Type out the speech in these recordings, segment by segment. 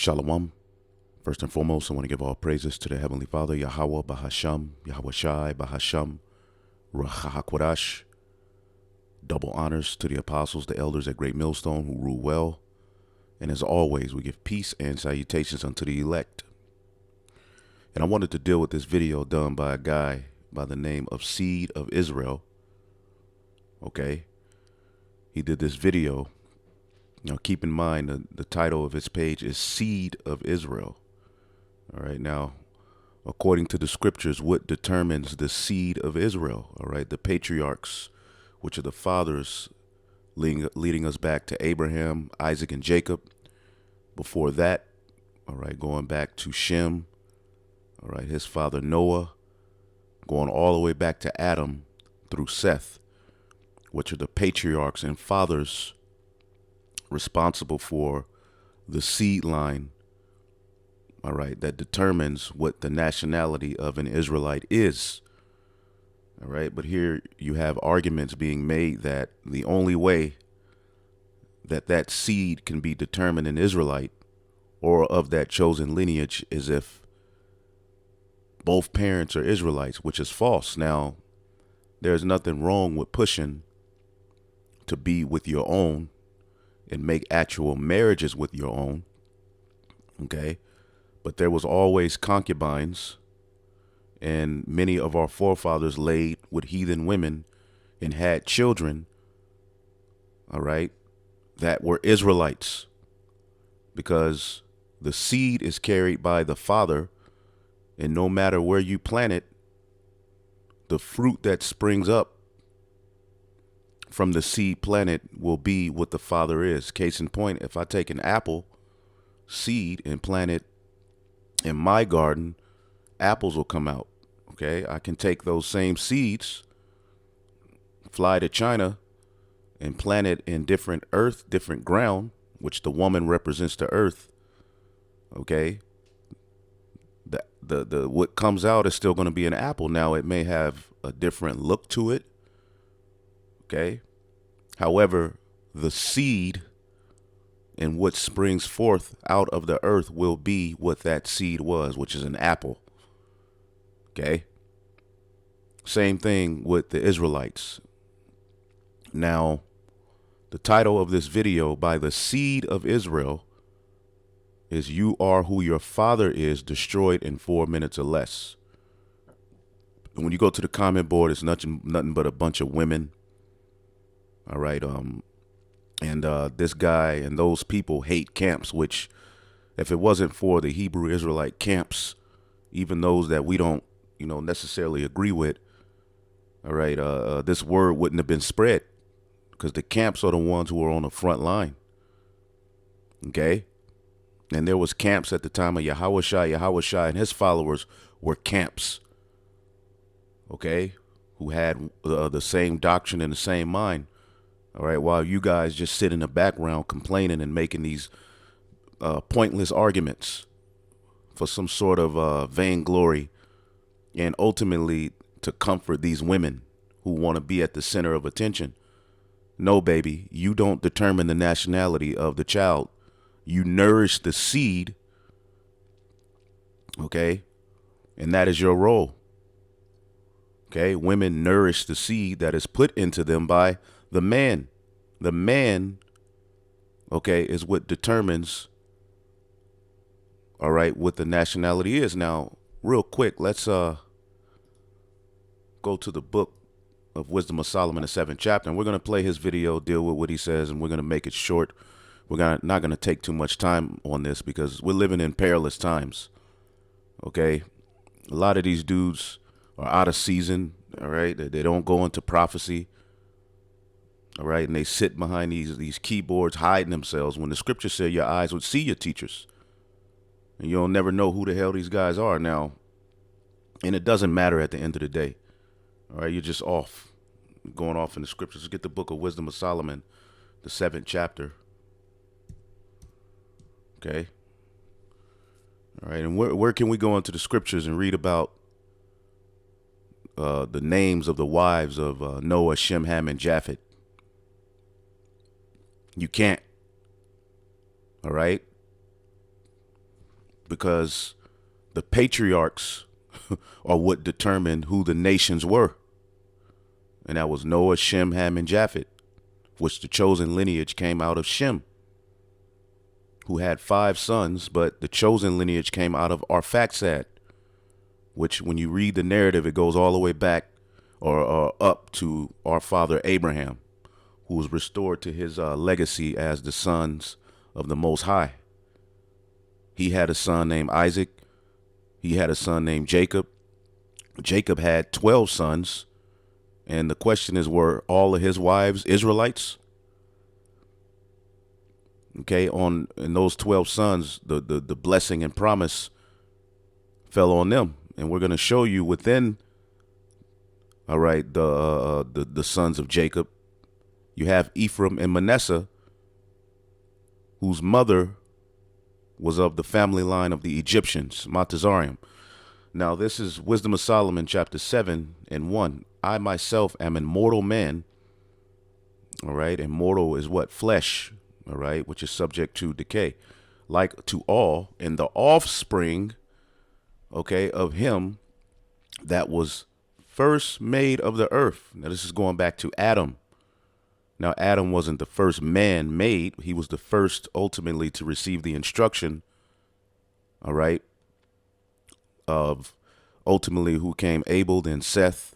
Shalom. First and foremost, I want to give all praises to the Heavenly Father, Yahweh, Bahasham, Yahweh Shai, Bahasham, Rahakwadash. Double honors to the apostles, the elders at Great Millstone who rule well. And as always, we give peace and salutations unto the elect. And I wanted to deal with this video done by a guy by the name of Seed of Israel. Okay. He did this video. Now, keep in mind the title of his page is Seed of Israel. All right. Now, according to the scriptures, what determines the seed of Israel? All right. The patriarchs, which are the fathers leading us back to Abraham, Isaac, and Jacob. Before that, all right, going back to Shem, all right, his father Noah, going all the way back to Adam through Seth, which are the patriarchs and fathers responsible for the seed line, all right, that determines what the nationality of an Israelite is. All right, but here you have arguments being made that the only way that that seed can be determined an Israelite or of that chosen lineage is if both parents are Israelites, which is false. Now, there's nothing wrong with pushing to be with your own and make actual marriages with your own. Okay. But there was always concubines, and many of our forefathers laid with heathen women and had children. All right. That were Israelites, because the seed is carried by the father. And no matter where you plant it, the fruit that springs up from the seed planted will be what the father is. Case in point, if I take an apple seed and plant it in my garden, apples will come out. Okay, I can take those same seeds, fly to China, and plant it in different earth, different ground, which the woman represents the earth. Okay, the what comes out is still going to be an apple. Now, it may have a different look to it. Okay. However, the seed and what springs forth out of the earth will be what that seed was, which is an apple. Okay. Same thing with the Israelites. Now, the title of this video, by the seed of Israel, is "You Are Who Your Father Is, Destroyed in 4 Minutes or Less." And when you go to the comment board, it's nothing but a bunch of women. All right. This guy and those people hate camps, which if it wasn't for the Hebrew Israelite camps, even those that we don't, necessarily agree with, all right, this word wouldn't have been spread, because the camps are the ones who are on the front line. Okay. And there was camps at the time of Yahweh Shai and his followers were camps. Okay. Who had the same doctrine and the same mind. All right. While you guys just sit in the background complaining and making these pointless arguments for some sort of vainglory, and ultimately to comfort these women who want to be at the center of attention. No, baby, you don't determine the nationality of the child. You nourish the seed. Okay. And that is your role. Okay. Women nourish the seed that is put into them by the man. The man, okay, is what determines, all right, what the nationality is. Now, real quick, let's go to the book of Wisdom of Solomon, the 7th chapter, and we're going to play his video, deal with what he says, and we're going to make it short. We're not going to take too much time on this because we're living in perilous times. Okay. A lot of these dudes are out of season. All right. They don't go into prophecy. All right. And they sit behind these keyboards, hiding themselves, when the scripture said your eyes would see your teachers. And you'll never know who the hell these guys are now. And it doesn't matter at the end of the day. All right. You're just off, going off in the scriptures. Let's get the book of Wisdom of Solomon, the 7th chapter. Okay. All right. And where can we go into the scriptures and read about the names of the wives of Noah, Shem, Ham, and Japheth? You can't. All right. because the patriarchs are what determined who the nations were. And that was Noah, Shem, Ham, and Japheth, which the chosen lineage came out of Shem, who had 5 sons, but the chosen lineage came out of Arphaxad, which when you read the narrative, it goes all the way back or up to our father Abraham, who was restored to his legacy as the sons of the Most High. He had a son named Isaac. He had a son named Jacob. Jacob had 12 sons. And the question is, were all of his wives Israelites? Okay, in those 12 sons, the blessing and promise fell on them. And we're going to show you within, all right, the sons of Jacob, you have Ephraim and Manasseh, whose mother was of the family line of the Egyptians, Matazarium. Now, this is Wisdom of Solomon, chapter 7 and 1. I myself am an mortal man, all right, and mortal is what? Flesh, all right, which is subject to decay, like to all, and the offspring, okay, of him that was first made of the earth. Now, this is going back to Adam. Now, Adam wasn't the first man made. He was the first ultimately to receive the instruction, all right, of ultimately who came Abel, then Seth,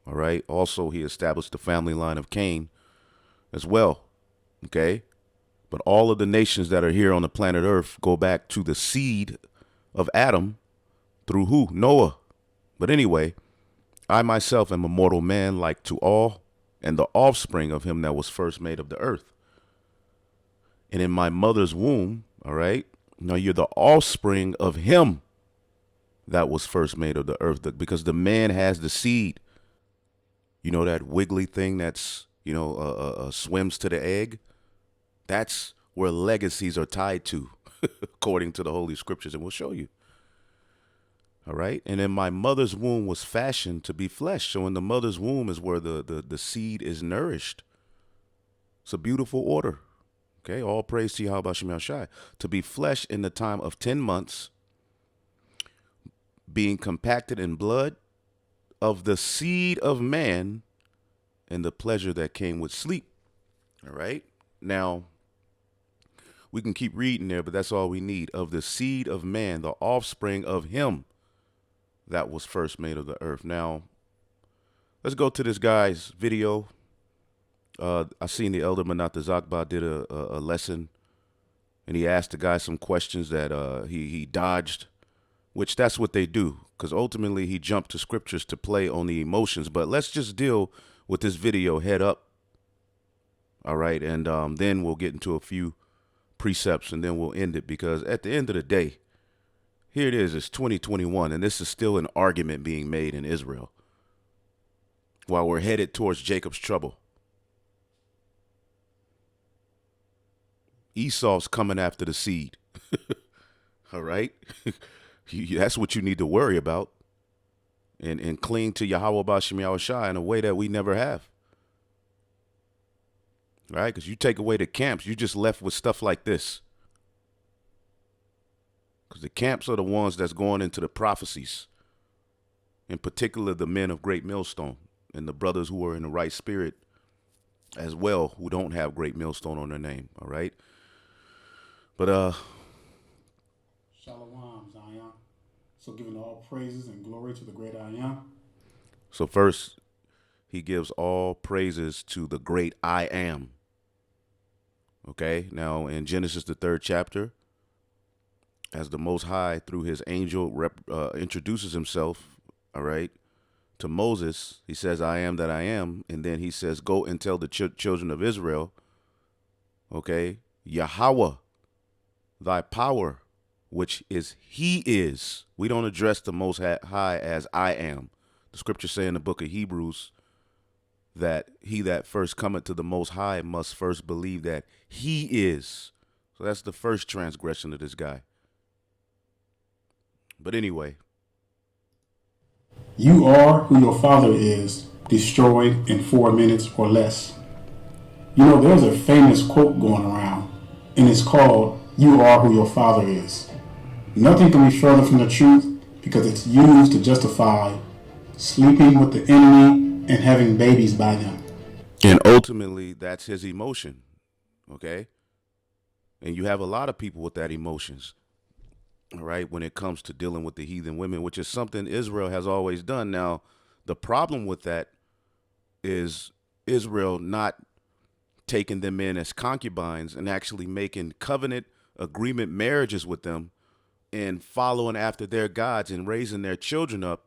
all right. Also, he established the family line of Cain as well, okay. But all of the nations that are here on the planet Earth go back to the seed of Adam through who? Noah. But anyway, I myself am a mortal man like to all, and the offspring of him that was first made of the earth. And in my mother's womb, all right, now you're the offspring of him that was first made of the earth, because the man has the seed. You know, that wiggly thing that's, you know, swims to the egg? That's where legacies are tied to, according to the Holy Scriptures, and we'll show you. All right. And in my mother's womb was fashioned to be flesh. So in the mother's womb is where the seed is nourished. It's a beautiful order. Okay. All praise to Yahweh Shem Yahushai. To be flesh in the time of 10 months, being compacted in blood of the seed of man and the pleasure that came with sleep. All right. Now, we can keep reading there, but that's all we need. Of the seed of man, the offspring of him that was first made of the earth. Now, let's go to this guy's video. I seen the elder Manat Zakba did a lesson, and he asked the guy some questions that he dodged, which that's what they do, because ultimately he jumped to scriptures to play on the emotions. But let's just deal with this video head up. All right, and then we'll get into a few precepts, and then we'll end it, because at the end of the day, here it is, it's 2021, and this is still an argument being made in Israel while we're headed towards Jacob's trouble. Esau's coming after the seed. All right? That's what you need to worry about, and cling to Yahweh B'Shem Yahushai in a way that we never have. Right? Because you take away the camps, you just left with stuff like this. Because the camps are the ones that's going into the prophecies, in particular the men of Great Millstone and the brothers who are in the right spirit as well, who don't have Great Millstone on their name. All right. But Shalom, Zion. So giving all praises and glory to the great I Am. So first, he gives all praises to the great I Am. Okay. Now in Genesis, the 3rd chapter, as the Most High, through his angel, introduces himself, all right, to Moses, he says, I am that I am. And then he says, go and tell the children of Israel, okay, Yahweh, thy power, which is he is. We don't address the Most High as I am. The scriptures say in the book of Hebrews that he that first cometh to the Most High must first believe that he is. So that's the first transgression of this guy. But anyway. You are who your father is, destroyed in 4 minutes or less. You know, there's a famous quote going around, and it's called, you are who your father is. Nothing can be further from the truth because it's used to justify sleeping with the enemy and having babies by them. And ultimately, that's his emotion. Okay? And you have a lot of people with that emotions. All right, when it comes to dealing with the heathen women, which is something Israel has always done. Now, the problem with that is Israel not taking them in as concubines and actually making covenant agreement marriages with them and following after their gods and raising their children up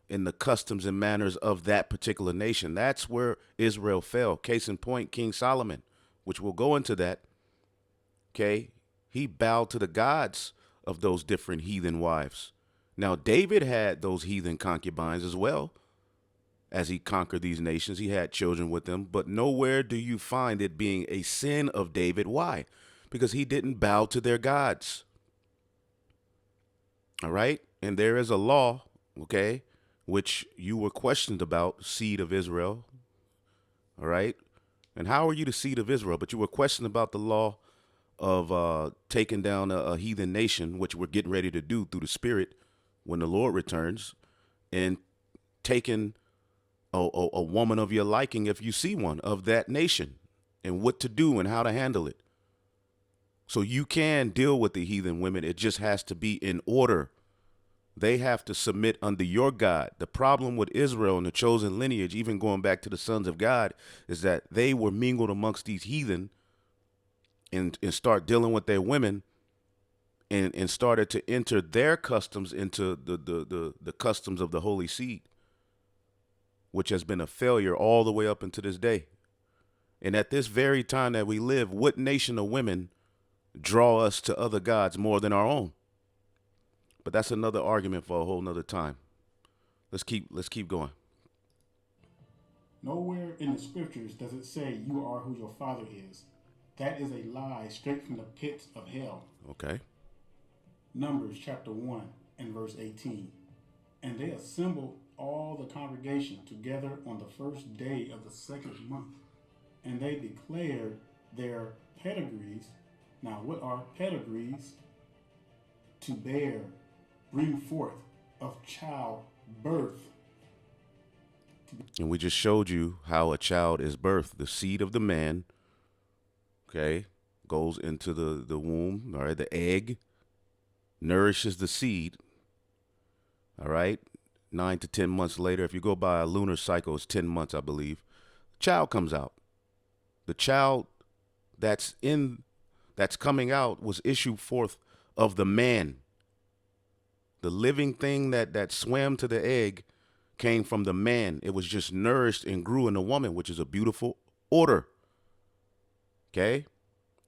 in the customs and manners of that particular nation. That's where Israel fell. Case in point, King Solomon, which we'll go into that. Okay. He bowed to the gods of those different heathen wives. Now, David had those heathen concubines as well. As he conquered these nations, he had children with them, but nowhere do you find it being a sin of David. Why? Because he didn't bow to their gods. All right. And there is a law, okay, which you were questioned about, seed of Israel. All right. And how are you the seed of Israel? But you were questioned about the law of taking down a heathen nation, which we're getting ready to do through the Spirit when the Lord returns, and taking a woman of your liking, if you see one, of that nation, and what to do and how to handle it. So you can deal with the heathen women. It just has to be in order. They have to submit under your God. The problem with Israel and the chosen lineage, even going back to the sons of God, is that they were mingled amongst these heathen and start dealing with their women and started to enter their customs into the customs of the holy seed, which has been a failure all the way up into this day. And at this very time that we live, what nation of women draw us to other gods more than our own? But that's another argument for a whole nother time. Let's keep going. Nowhere in the scriptures does it say you are who your father is. That is a lie straight from the pits of hell. Okay. Numbers chapter 1 and verse 18. And they assembled all the congregation together on the first day of the second month. And they declared their pedigrees. Now, what are pedigrees? To bear, bring forth, of childbirth. And we just showed you how a child is birthed. The seed of the man, okay, goes into the womb, all right, the egg nourishes the seed, all right, 9 to 10 months later. If you go by a lunar cycle, it's 10 months, I believe. Child comes out. The child that's coming out was issued forth of the man. The living thing that swam to the egg came from the man. It was just nourished and grew in the woman, which is a beautiful order. Okay?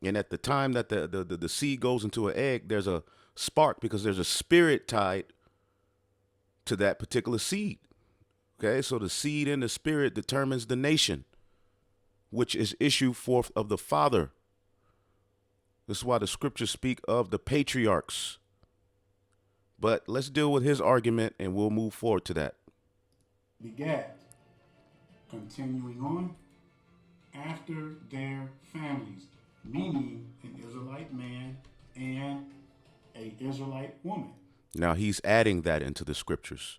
And at the time that the seed goes into an egg, there's a spark because there's a spirit tied to that particular seed. Okay? So the seed and the spirit determines the nation, which is issued forth of the Father. This is why the scriptures speak of the patriarchs. But let's deal with his argument and we'll move forward to that. Begat, continuing on, after their families, meaning an Israelite man and an Israelite woman. Now he's adding that into the scriptures.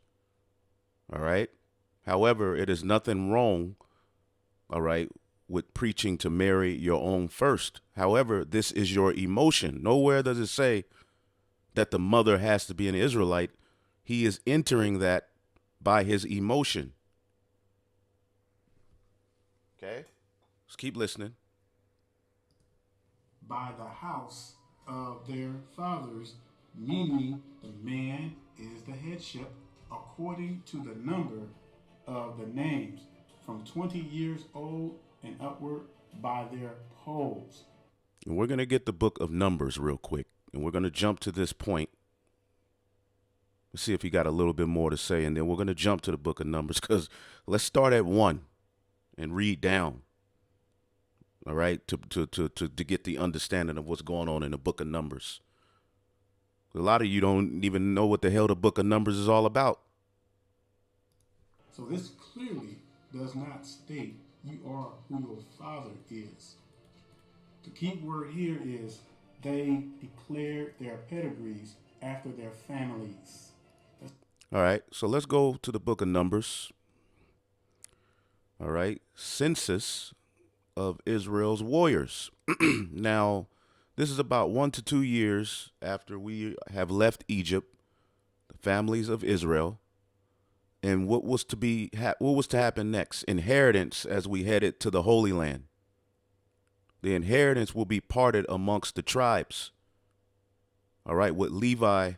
All right. However, it is nothing wrong, all right, with preaching to marry your own first. However, this is your emotion. Nowhere does it say that the mother has to be an Israelite. He is entering that by his emotion. Okay? Let's keep listening. By the house of their fathers, meaning the man is the headship according to the number of the names, from 20 years old and upward by their polls. And we're going to get the book of Numbers real quick. And we're going to jump to this point. Let's see if he got a little bit more to say. And then we're going to jump to the book of Numbers because let's start at 1 and read down. All right. To get the understanding of what's going on in the book of Numbers. A lot of you don't even know what the hell the book of Numbers is all about. So this clearly does not state you are who your father is. The key word here is they declared their pedigrees, after their families. All right, so let's go to the book of Numbers. All right, census of Israel's warriors. Now, this is about 1 to 2 years after we have left Egypt, the families of Israel, and what was to happen next? Inheritance as we headed to the Holy Land. The inheritance will be parted amongst the tribes. All right, with Levi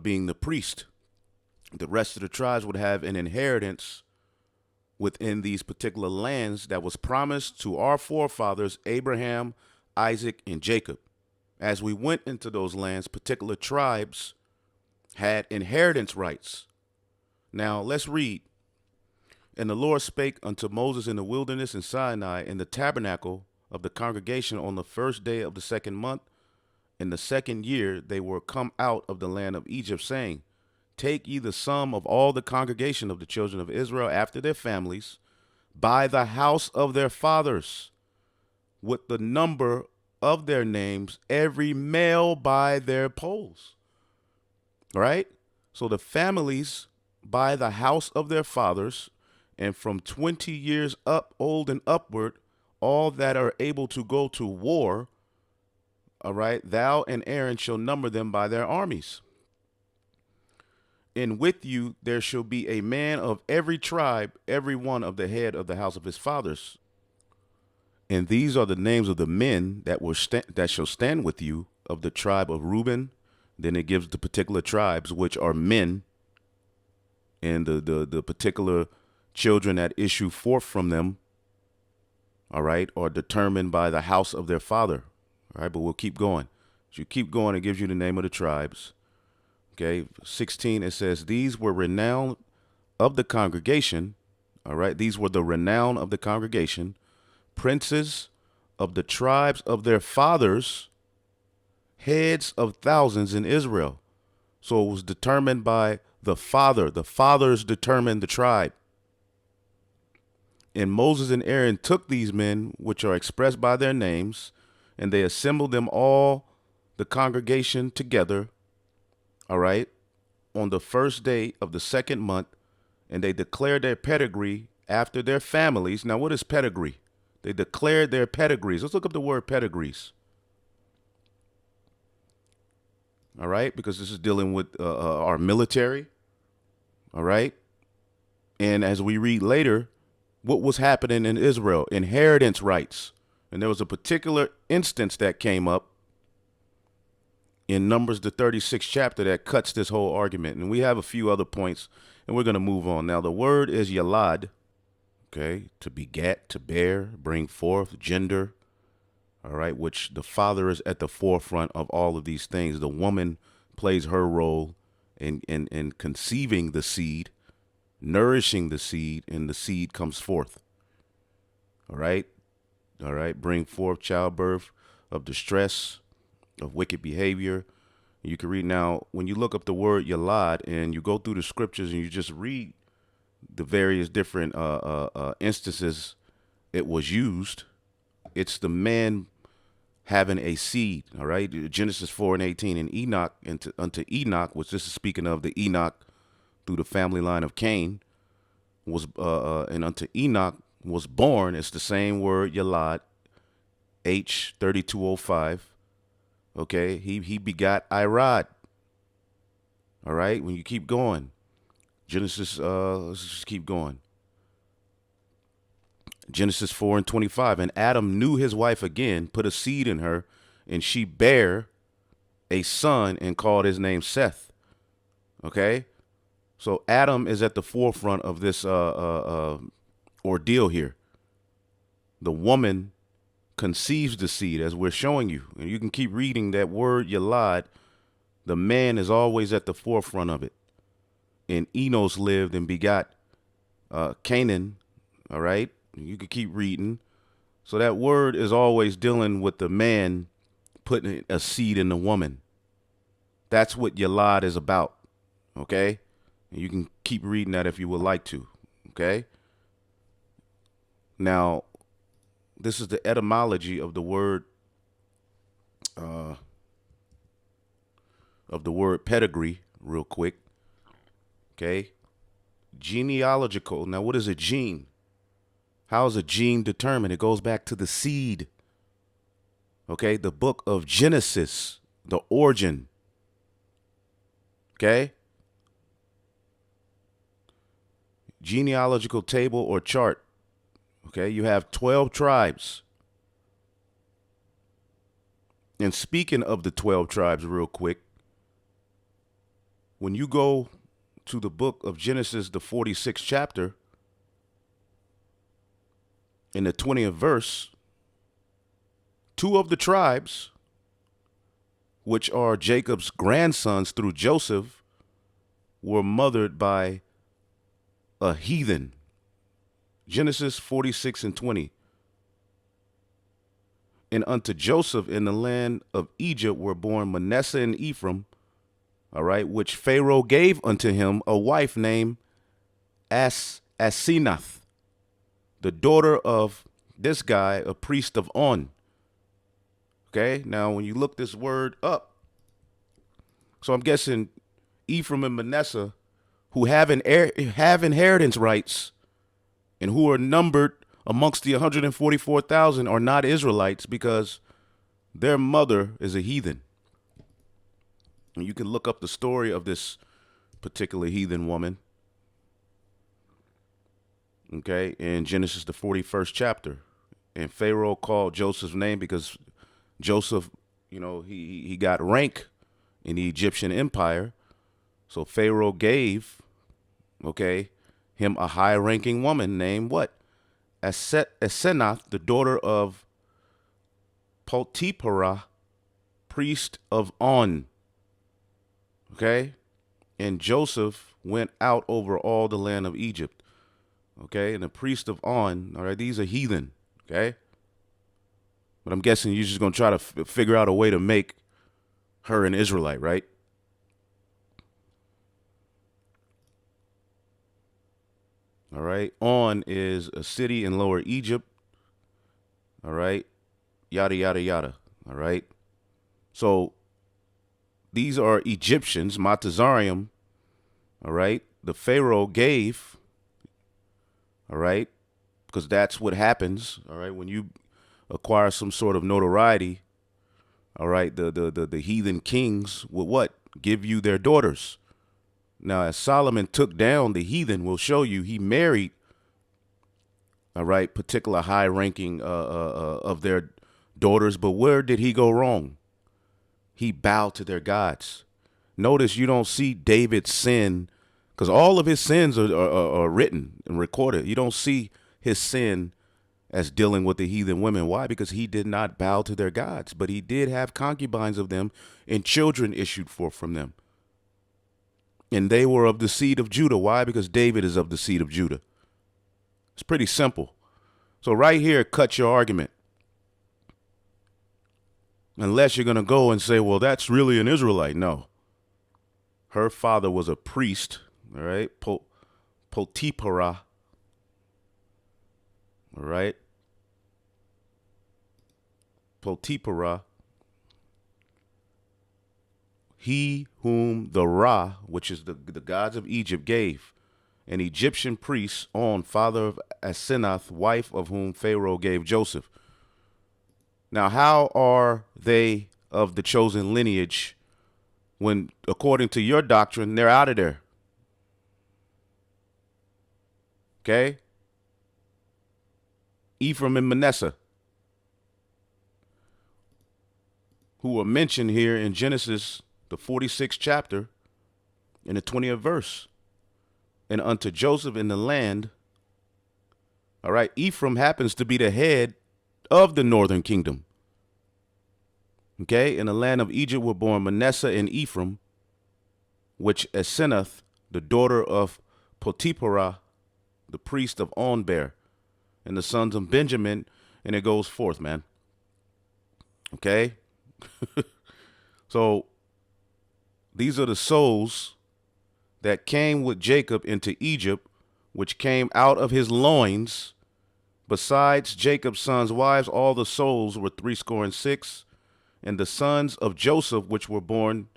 being the priest, the rest of the tribes would have an inheritance within these particular lands that was promised to our forefathers, Abraham, Isaac, and Jacob. As we went into those lands, particular tribes had inheritance rights. Now, let's read. And the Lord spake unto Moses in the wilderness in Sinai in the tabernacle of the congregation on the first day of the second month. In the second year they were come out of the land of Egypt, saying, Take ye the sum of all the congregation of the children of Israel after their families, by the house of their fathers, with the number of their names, every male by their polls. All right? So the families by the house of their fathers, and from 20 years up, old and upward, all that are able to go to war, all right, thou and Aaron shall number them by their armies. And with you there shall be a man of every tribe, every one of the head of the house of his fathers. And these are the names of the men that shall stand with you of the tribe of Reuben. Then it gives the particular tribes, which are men, and the particular children that issue forth from them, all right, are determined by the house of their father. All right, but we'll keep going. As you keep going, it gives you the name of the tribes. Okay, 16, it says, These were renowned of the congregation. All right, these were the renown of the congregation, princes of the tribes of their fathers, heads of thousands in Israel. So it was determined by the father. The fathers determined the tribe. And Moses and Aaron took these men, which are expressed by their names, and they assembled them all, the congregation together, all right, on the first day of the second month, and they declared their pedigree after their families. Now, what is pedigree? They declared their pedigrees. Let's look up the word pedigrees. All right, because this is dealing with our military. All right. And as we read later, what was happening in Israel? Inheritance rights. And there was a particular instance that came up in Numbers, the 36th chapter, that cuts this whole argument. And we have a few other points, and we're going to move on. Now, the word is yalad, okay, to beget, to bear, bring forth, gender, all right, which the father is at the forefront of all of these things. The woman plays her role in conceiving the seed, nourishing the seed, and the seed comes forth. All right, bring forth childbirth of distress, of wicked behavior. You can read now, when you look up the word yalad and you go through the scriptures and you just read the various different instances it was used, it's the man having a seed. All right, Genesis 4:18, and Enoch unto Enoch, which this is speaking of the Enoch through the family line of Cain, was and unto Enoch was born. It's the same word yalad, H3205. Okay, he begot Irad. All right, when you keep going, Genesis, let's just keep going. Genesis 4:25, and Adam knew his wife again, put a seed in her, and she bare a son and called his name Seth. Okay, so Adam is at the forefront of this ordeal here. The woman conceives the seed, as we're showing you, and you can keep reading that word yalad. The man is always at the forefront of it. And Enos lived and begot Canaan. All right, you can keep reading. So that word is always dealing with the man putting a seed in the woman. That's what yalad is about. Okay, and you can keep reading that if you would like to. Okay, now this is the etymology of the word of the word pedigree real quick. Okay. Genealogical. Now, what is a gene? How is a gene determined? It goes back to the seed. Okay. The book of Genesis, the origin. Okay. Genealogical table or chart. Okay. You have 12 tribes. And speaking of the 12 tribes, real quick, when you go to the book of Genesis, the 46th chapter, in the 20th verse, two of the tribes, which are Jacob's grandsons through Joseph, were mothered by a heathen. Genesis 46 and 20. And unto Joseph in the land of Egypt were born Manasseh and Ephraim, all right, which Pharaoh gave unto him a wife named Asenath, the daughter of this guy, a priest of On. Okay, now when you look this word up, so I'm guessing Ephraim and Manasseh, who have inheritance rights and who are numbered amongst the 144,000, are not Israelites because their mother is a heathen. And you can look up the story of this particular heathen woman, okay, in Genesis, the 41st chapter. And Pharaoh called Joseph's name because Joseph, he got rank in the Egyptian empire. So Pharaoh gave, okay, him a high-ranking woman named what? Asenath, the daughter of Potiphera, priest of On. Okay? And Joseph went out over all the land of Egypt. Okay? And the priest of On, all right, these are heathen. Okay? But I'm guessing you're just going to try to figure out a way to make her an Israelite, right? All right. On is a city in Lower Egypt. All right. Yada, yada, yada. All right. So these are Egyptians, Matazarium. All right. The Pharaoh gave. All right. Because that's what happens. All right. When you acquire some sort of notoriety. All right. The heathen kings will what? Give you their daughters. Now, as Solomon took down the heathen, we'll show you he married, all right, particular high-ranking of their daughters. But where did he go wrong? He bowed to their gods. Notice you don't see David's sin, because all of his sins are written and recorded. You don't see his sin as dealing with the heathen women. Why? Because he did not bow to their gods, but he did have concubines of them and children issued forth from them. And they were of the seed of Judah. Why? Because David is of the seed of Judah. It's pretty simple. So right here, cut your argument. Unless you're going to go and say, well, that's really an Israelite. No. Her father was a priest, all right? Potiphera, all right? Potiphera. He whom the Ra, which is the gods of Egypt, gave, an Egyptian priest, On, father of Asenath, wife of whom Pharaoh gave Joseph. Now, how are they of the chosen lineage when, according to your doctrine, they're out of there? Okay? Ephraim and Manasseh, who are mentioned here in Genesis, the 46th chapter, in the 20th verse. And unto Joseph in the land, all right, Ephraim happens to be the head of the northern kingdom. Okay, in the land of Egypt were born Manasseh and Ephraim, which Asenath, the daughter of Potiphera, the priest of On, bare, and the sons of Benjamin, and it goes forth, man. Okay? So these are the souls that came with Jacob into Egypt, which came out of his loins. Besides Jacob's sons' wives, all the souls were 66, and the sons of Joseph, which were born,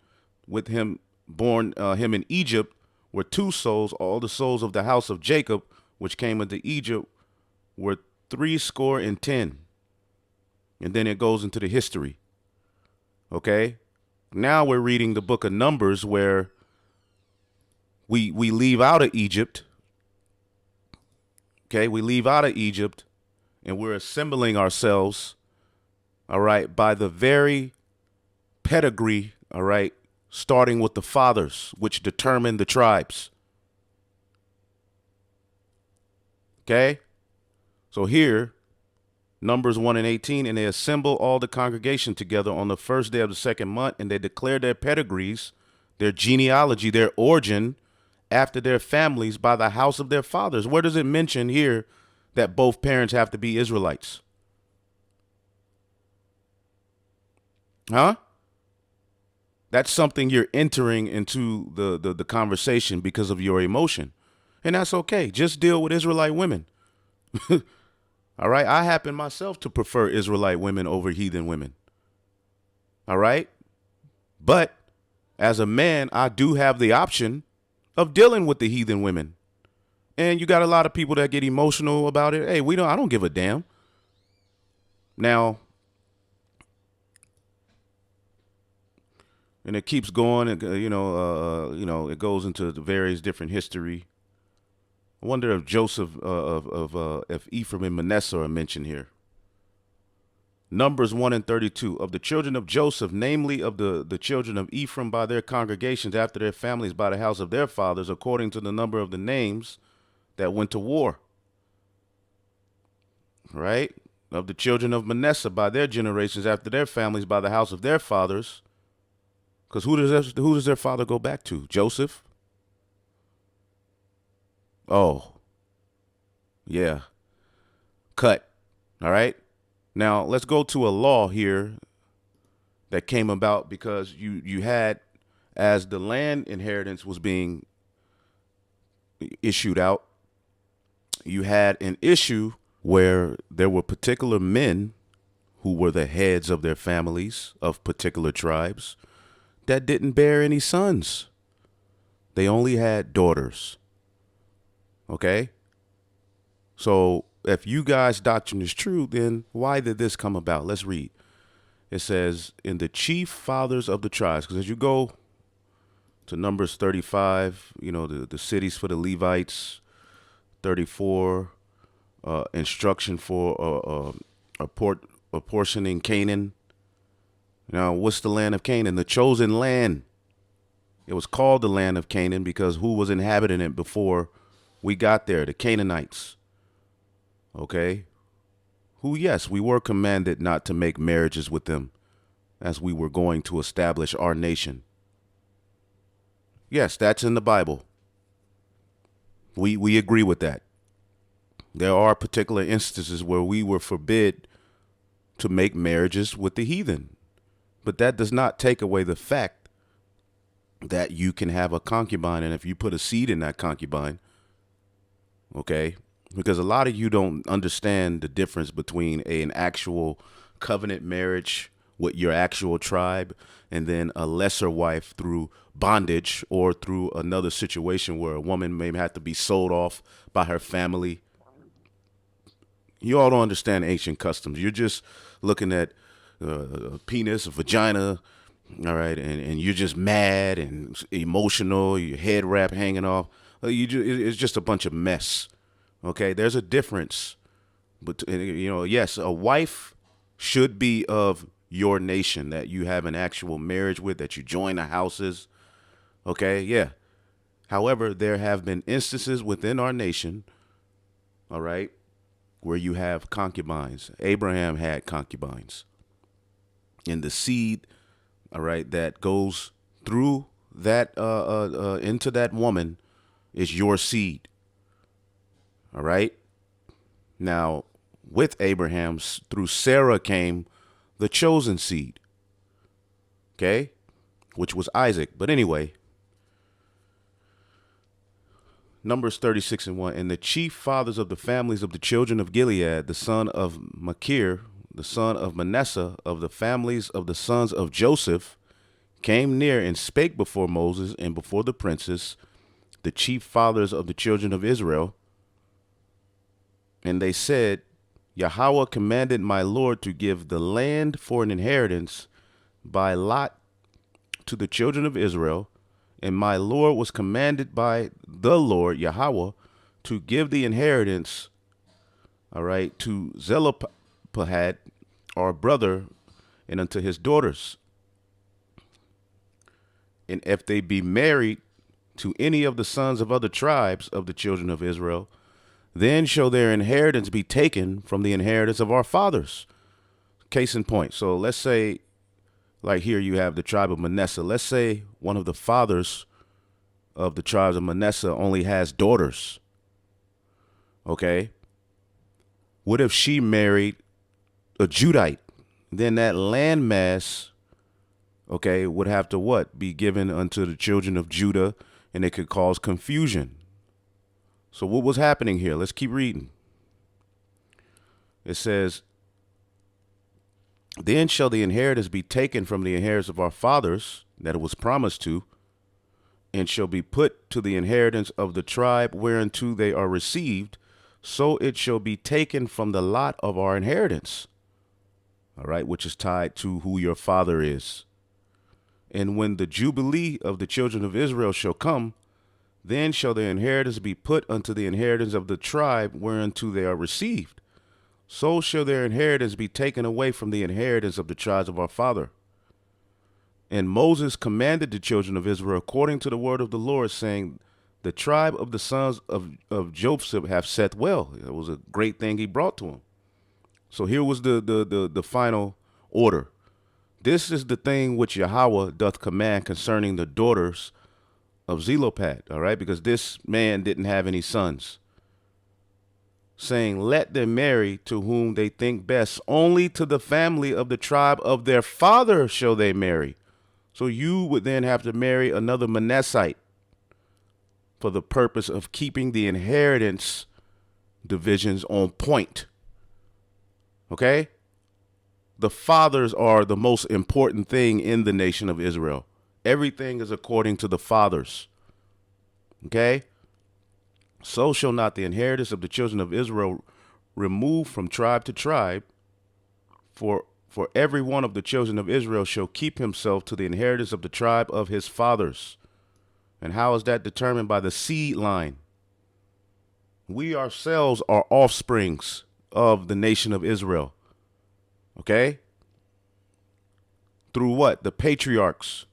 with him born him in Egypt were 2 souls. All the souls of the house of Jacob, which came into Egypt, were 70. And then it goes into the history. Okay? Now we're reading the book of Numbers, where we leave out of Egypt. Okay? We leave out of Egypt, and we're assembling ourselves, all right, by the very pedigree, all right, starting with the fathers, which determine the tribes. Okay? So here, Numbers 1:18, and they assemble all the congregation together on the first day of the second month, and they declare their pedigrees, their genealogy, their origin, after their families by the house of their fathers. Where does it mention here that both parents have to be Israelites? Huh? That's something you're entering into the conversation because of your emotion. And that's okay. Just deal with Israelite women. All right. I happen myself to prefer Israelite women over heathen women. All right. But as a man, I do have the option of dealing with the heathen women. And you got a lot of people that get emotional about it. Hey, I don't give a damn. Now, and it keeps going, and it goes into the various different history. I wonder if Joseph, if Ephraim and Manasseh are mentioned here. Numbers 1:32, of the children of Joseph, namely of the children of Ephraim by their congregations after their families by the house of their fathers, according to the number of the names that went to war. Right? Of the children of Manasseh by their generations after their families by the house of their fathers. Because who does their father go back to? Joseph? Oh, yeah. Cut. All right. Now let's go to a law here that came about because you had, as the land inheritance was being issued out, you had an issue where there were particular men who were the heads of their families of particular tribes that didn't bear any sons. They only had daughters. Okay? So if you guys' doctrine is true, then why did this come about? Let's read. It says, in the chief fathers of the tribes, because as you go to Numbers 35, the cities for the Levites, 34, instruction for apportioning Canaan. Now, what's the land of Canaan? The chosen land. It was called the land of Canaan because who was inhabiting it before we got there? The Canaanites. Okay? Who, yes, we were commanded not to make marriages with them as we were going to establish our nation. Yes, that's in the Bible. We agree with that. There are particular instances where we were forbid to make marriages with the heathen. But that does not take away the fact that you can have a concubine, and if you put a seed in that concubine, okay, because a lot of you don't understand the difference between an actual covenant marriage with your actual tribe and then a lesser wife through bondage or through another situation where a woman may have to be sold off by her family. You all don't understand ancient customs. You're just looking at a penis, a vagina, all right, and you're just mad and emotional, your head wrap hanging off. It's just a bunch of mess. Okay, there's a difference. But, yes, a wife should be of your nation that you have an actual marriage with, that you join the houses. Okay, yeah. However, there have been instances within our nation, all right, where you have concubines. Abraham had concubines. And the seed, all right, that goes through that into that woman is your seed. All right. Now, with Abraham, through Sarah came the chosen seed. Okay, which was Isaac. But anyway, Numbers 36:1. And the chief fathers of the families of the children of Gilead, the son of Machir, the son of Manasseh, of the families of the sons of Joseph, came near and spake before Moses and before the princes, the chief fathers of the children of Israel. And they said, Yahweh commanded my Lord to give the land for an inheritance by lot to the children of Israel. And my Lord was commanded by the Lord Yahweh to give the inheritance, all right, to Zelophehad, our brother, and unto his daughters. And if they be married to any of the sons of other tribes of the children of Israel, then shall their inheritance be taken from the inheritance of our fathers. Case in point. So let's say, like here you have the tribe of Manasseh. Let's say one of the fathers of the tribes of Manasseh only has daughters. Okay. What if she married a Judite? Then that landmass, okay, would have to what? Be given unto the children of Judah, and it could cause confusion. So what was happening here? Let's keep reading. It says, then shall the inheritance be taken from the inheritance of our fathers that it was promised to, and shall be put to the inheritance of the tribe whereunto they are received, so it shall be taken from the lot of our inheritance. All right, which is tied to who your father is. And when the jubilee of the children of Israel shall come, then shall their inheritance be put unto the inheritance of the tribe whereunto they are received. So shall their inheritance be taken away from the inheritance of the tribes of our father. And Moses commanded the children of Israel according to the word of the Lord, saying, the tribe of the sons of Joseph have said well. It was a great thing he brought to him. So here was the final order. This is the thing which Yahweh doth command concerning the daughters of Zelophehad, all right, because this man didn't have any sons, saying, let them marry to whom they think best, only to the family of the tribe of their father shall they marry. So you would then have to marry another Manassite for the purpose of keeping the inheritance divisions on point. Okay? The fathers are the most important thing in the nation of Israel. Everything is according to the fathers. Okay? So shall not the inheritance of the children of Israel remove from tribe to tribe, for every one of the children of Israel shall keep himself to the inheritance of the tribe of his fathers. And how is that determined? By the seed line. We ourselves are offsprings of the nation of Israel. Okay? Through what? The patriarchs.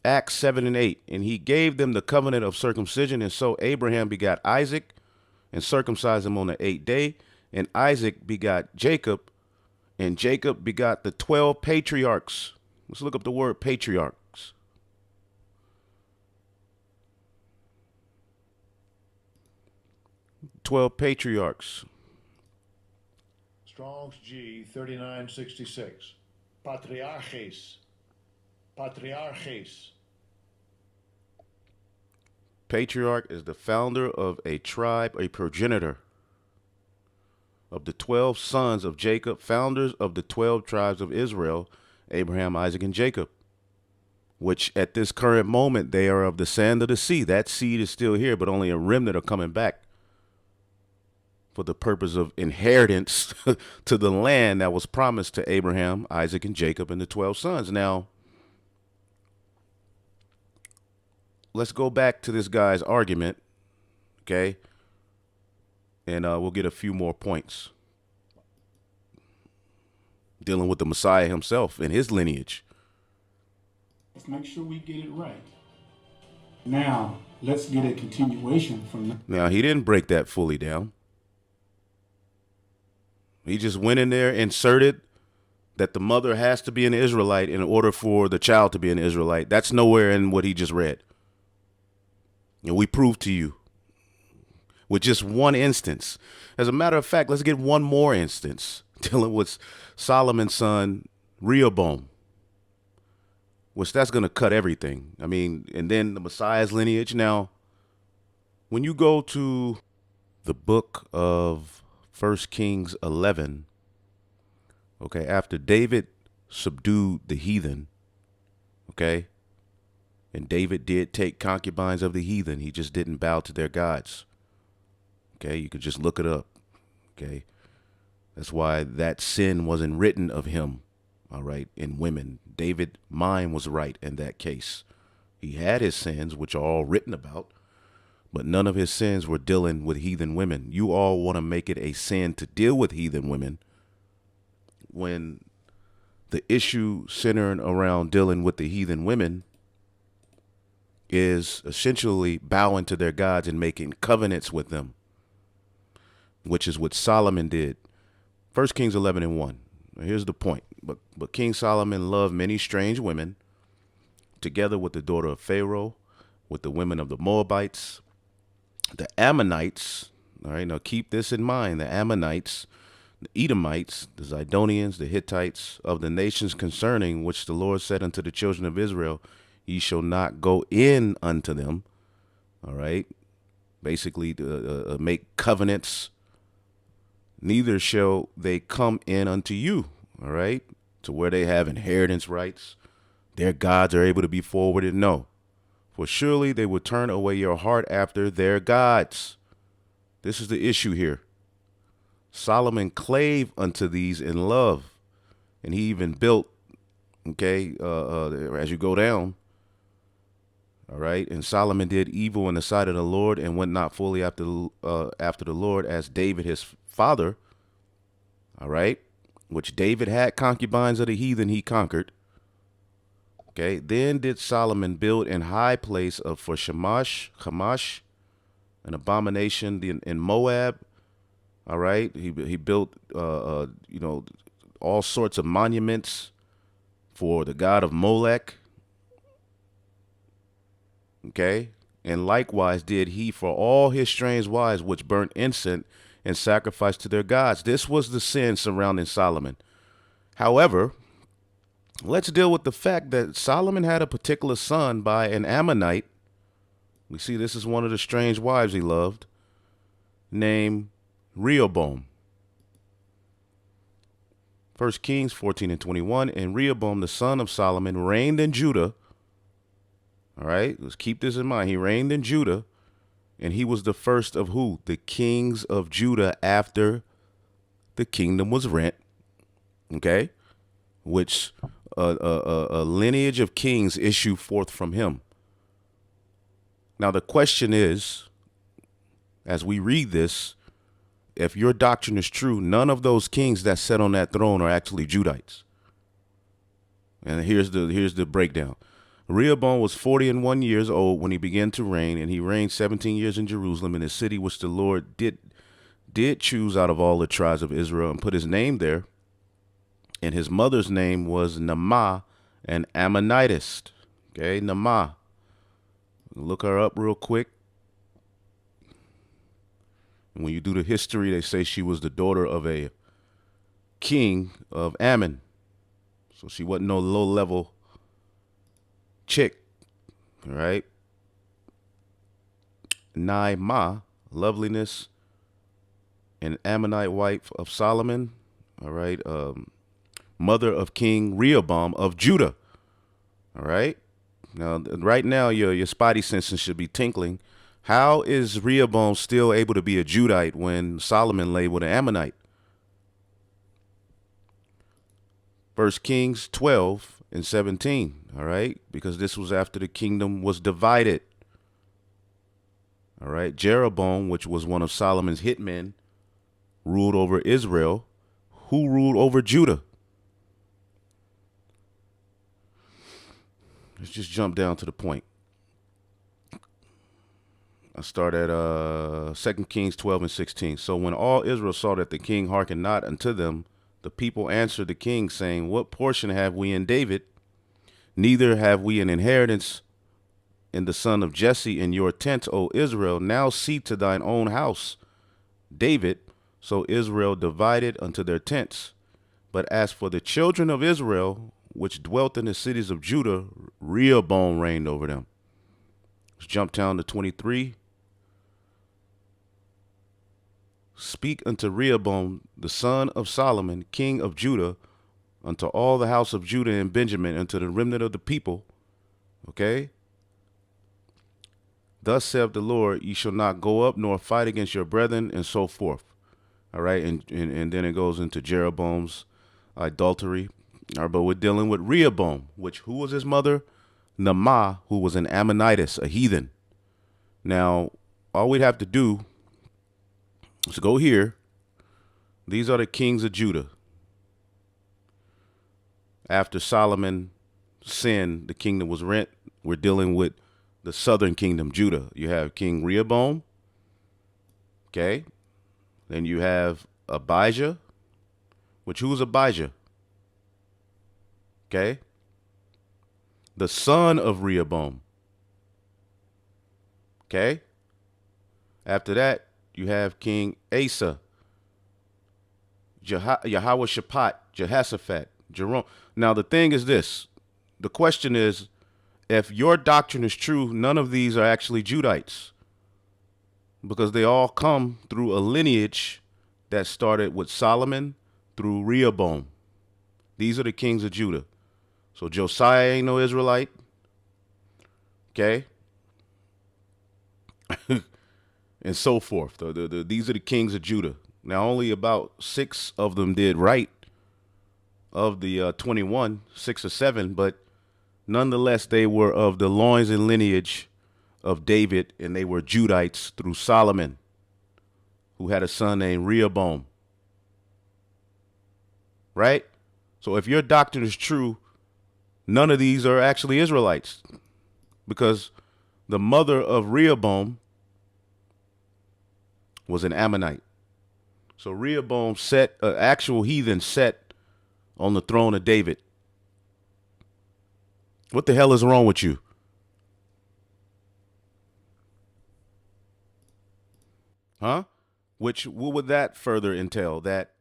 Acts 7 and 8. And he gave them the covenant of circumcision. And so Abraham begot Isaac and circumcised him on the 8th day. And Isaac begot Jacob. And Jacob begot the 12 patriarchs. Let's look up the word patriarchs. 12 patriarchs. Strong's G 3966. Patriarchs. Patriarchs. Patriarch is the founder of a tribe, a progenitor of the 12 sons of Jacob, founders of the 12 tribes of Israel, Abraham, Isaac, and Jacob, which at this current moment, they are of the sand of the sea. That seed is still here, but only a remnant are coming back for the purpose of inheritance to the land that was promised to Abraham, Isaac, and Jacob, and the 12 sons. Now, let's go back to this guy's argument, okay? And we'll get a few more points dealing with the Messiah himself and his lineage. Let's make sure we get it right. Now, let's get a continuation from... Now, he didn't break that fully down. He just went in there, inserted that the mother has to be an Israelite in order for the child to be an Israelite. That's nowhere in what he just read. And we proved to you with just one instance. As a matter of fact, let's get one more instance dealing with Solomon's son, Rehoboam, which that's going to cut everything. I mean, and then the Messiah's lineage. Now, when you go to the book of 1 Kings 11, okay, after David subdued the heathen, okay? And David did take concubines of the heathen. He just didn't bow to their gods. Okay, you could just look it up. Okay, that's why that sin wasn't written of him, all right, in women. David's mind was right in that case. He had his sins, which are all written about, but none of his sins were dealing with heathen women. You all want to make it a sin to deal with heathen women when the issue centering around dealing with the heathen women is essentially bowing to their gods and making covenants with them, which is what Solomon did. 1 Kings 11:1. Here's the point. But King Solomon loved many strange women, together with the daughter of Pharaoh, with the women of the Moabites, the Ammonites. All right, now keep this in mind. The Ammonites, the Edomites, the Zidonians, the Hittites, of the nations concerning which the Lord said unto the children of Israel, ye shall not go in unto them. All right. Basically, make covenants. Neither shall they come in unto you. All right. To where they have inheritance rights. Their gods are able to be forwarded. No. For surely they will turn away your heart after their gods. This is the issue here. Solomon clave unto these in love. And he even built, okay, as you go down, all right. And Solomon did evil in the sight of the Lord and went not fully after the Lord as David his father. All right. Which David had concubines of the heathen he conquered. Okay. Then did Solomon build in high place for Shamash, an abomination in Moab. All right. He built, all sorts of monuments for the god of Molech. Okay. And likewise did he for all his strange wives, which burnt incense and sacrificed to their gods. This was the sin surrounding Solomon. However, let's deal with the fact that Solomon had a particular son by an Ammonite. We see this is one of the strange wives he loved, named Rehoboam. 1 Kings 14:21. And Rehoboam, the son of Solomon, reigned in Judah. All right, let's keep this in mind. He reigned in Judah, and he was the first of who? The kings of Judah after the kingdom was rent. Okay, which a lineage of kings issue forth from him. Now the question is, as we read this, if your doctrine is true, none of those kings that sat on that throne are actually Judites. And here's the breakdown. Rehoboam was 41 years old when he began to reign, and he reigned 17 years in Jerusalem, in the city which the Lord did choose out of all the tribes of Israel, and put his name there. And his mother's name was Naamah, an Ammonitess. Okay, Naamah. Look her up real quick. And when you do the history, they say she was the daughter of a king of Ammon. So she wasn't no low-level chick, all right? Naamah, loveliness, an Ammonite wife of Solomon, all right? Mother of King Rehoboam of Judah, all right? Now, right now, your spidey senses should be tinkling. How is Rehoboam still able to be a Judite when Solomon lay with an Ammonite? 1 Kings 12:17, all right? Because this was after the kingdom was divided. All right. Jeroboam, which was one of Solomon's hitmen, ruled over Israel. Who ruled over Judah? Let's just jump down to the point. I start at 2 Kings 12:16. So when all Israel saw that the king hearkened not unto them, the people answered the king, saying, what portion have we in David? Neither have we an inheritance in the son of Jesse in your tent, O Israel. Now see to thine own house, David. So Israel divided unto their tents. But as for the children of Israel, which dwelt in the cities of Judah, Rehoboam reigned over them. Let's jump down to 23. Speak unto Rehoboam, the son of Solomon, king of Judah, unto all the house of Judah and Benjamin, unto the remnant of the people. Okay? Thus saith the Lord, ye shall not go up nor fight against your brethren, and so forth. All right, and then it goes into Jeroboam's adultery. All right, but we're dealing with Rehoboam, which who was his mother? Naamah, who was an Ammonitess, a heathen. Now, all we'd have to do is go here. These are the kings of Judah. After Solomon sinned, the kingdom was rent. We're dealing with the southern kingdom, Judah. You have King Rehoboam. Okay. Then you have Abijah, which who is Abijah? Okay. The son of Rehoboam. Okay. After that, you have King Asa, Yahweh Jehoshaphat, Jerome. Now, the thing is this. The question is, if your doctrine is true, none of these are actually Judites, because they all come through a lineage that started with Solomon through Rehoboam. These are the kings of Judah. So Josiah ain't no Israelite. Okay. And so forth. These are the kings of Judah. Now, only about 6 of them did right of the 21, 6 or 7, but nonetheless, they were of the loins and lineage of David, and they were Judites through Solomon, who had a son named Rehoboam. Right? So if your doctrine is true, none of these are actually Israelites, because the mother of Rehoboam was an Ammonite. So Rehoboam set an actual heathen set on the throne of David. What the hell is wrong with you? Huh? What would that further entail? That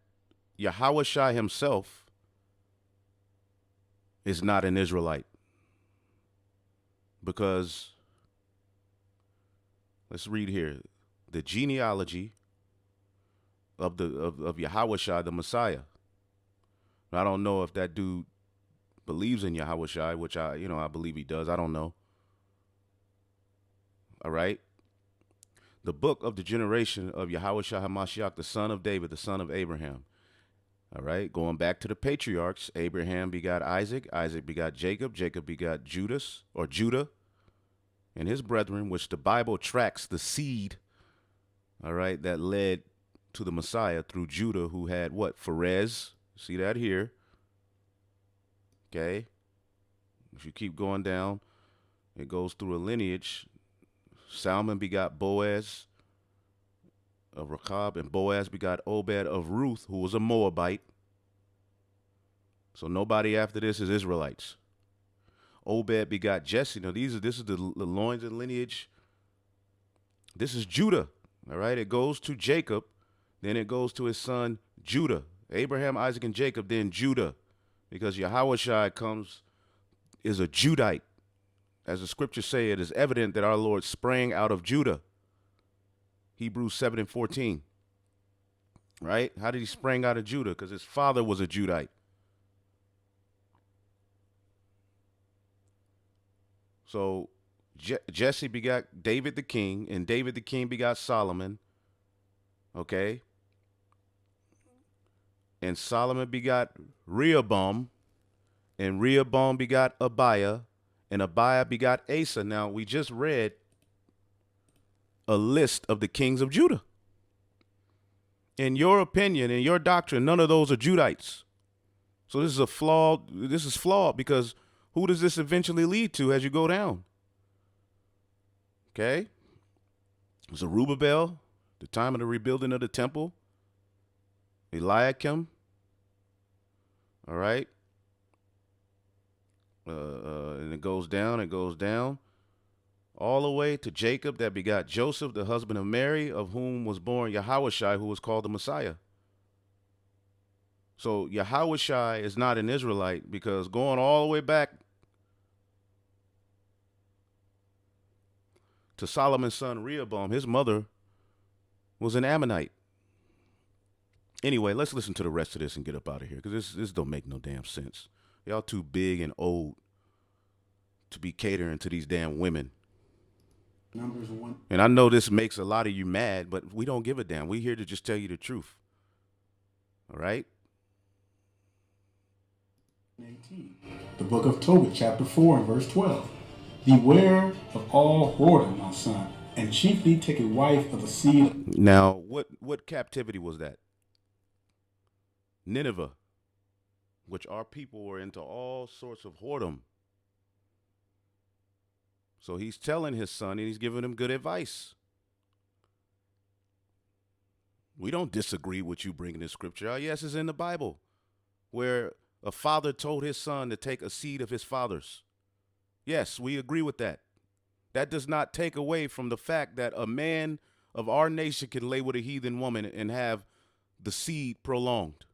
Yahweh Shai himself is not an Israelite. Because, let's read here, the genealogy of Yahweh Shai, the Messiah. I don't know if that dude believes in Yahweh Shai, which I believe he does. I don't know. All right. The book of the generation of Yahweh Shai HaMashiach, the son of David, the son of Abraham. All right. Going back to the patriarchs, Abraham begot Isaac. Isaac begot Jacob. Jacob begot Judah, and his brethren, which the Bible tracks the seed, all right, that led to the Messiah through Judah, who had what? Pharez. See that here. Okay. If you keep going down, it goes through a lineage. Salmon begot Boaz of Rechab, and Boaz begot Obed of Ruth, who was a Moabite. So nobody after this is Israelites. Obed begot Jesse. Now this is the loins and lineage. This is Judah. All right. It goes to Jacob. Then it goes to his son Judah. Abraham, Isaac, and Jacob, then Judah. Because Yahweh Shai is a Judite. As the scriptures say, it is evident that our Lord sprang out of Judah. Hebrews 7:14. Right? How did he spring out of Judah? Because his father was a Judite. So Jesse begot David the king, and David the king begot Solomon. Okay? And Solomon begot Rehoboam, and Rehoboam begot Abiah, and Abiah begot Asa. Now, we just read a list of the kings of Judah. In your opinion, in your doctrine, none of those are Judites. So this is flawed because who does this eventually lead to as you go down? Okay? Zerubbabel, the time of the rebuilding of the temple. Eliakim. All right. And it goes down, all the way to Jacob that begot Joseph, the husband of Mary, of whom was born Yahushai, who was called the Messiah. So Yahushai is not an Israelite because going all the way back to Solomon's son Rehoboam, his mother was an Ammonite. Anyway, let's listen to the rest of this and get up out of here because this don't make no damn sense. Y'all too big and old to be catering to these damn women. Numbers 1. And I know this makes a lot of you mad, but we don't give a damn. We here to just tell you the truth. All right? 18. The book of Tobit, chapter 4 and verse 12. Beware of all whoredom, my son, and chiefly take a wife of the seed. Now, what captivity was that? Nineveh, which our people were into all sorts of whoredom. So he's telling his son and he's giving him good advice. We don't disagree with you bringing this scripture out. Yes, it's in the Bible where a father told his son to take a seed of his father's. Yes, we agree with that. That does not take away from the fact that a man of our nation can lay with a heathen woman and have the seed prolonged.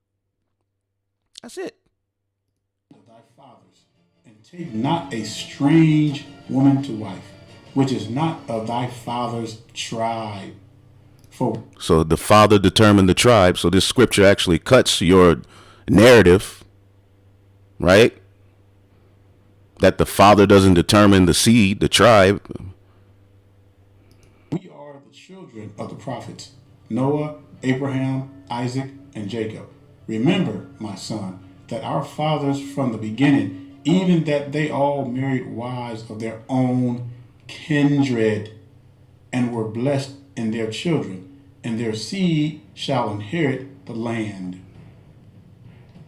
That's it. Of thy fathers, and take not a strange woman to wife, which is not of thy father's tribe. So the father determined the tribe. So this scripture actually cuts your narrative, right? That the father doesn't determine the seed, the tribe. We are the children of the prophets, Noah, Abraham, Isaac, and Jacob. Remember, my son, that our fathers from the beginning, even that they all married wives of their own kindred, and were blessed in their children, and their seed shall inherit the land.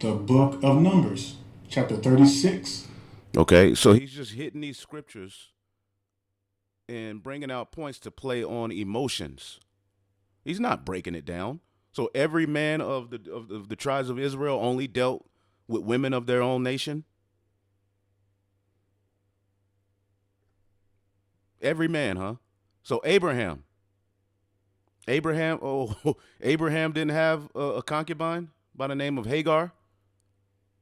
The book of Numbers, chapter 36. Okay, so he's just hitting these scriptures and bringing out points to play on emotions. He's not breaking it down. So every man of the tribes of Israel only dealt with women of their own nation. Every man, huh? So Abraham, Abraham didn't have a concubine by the name of Hagar,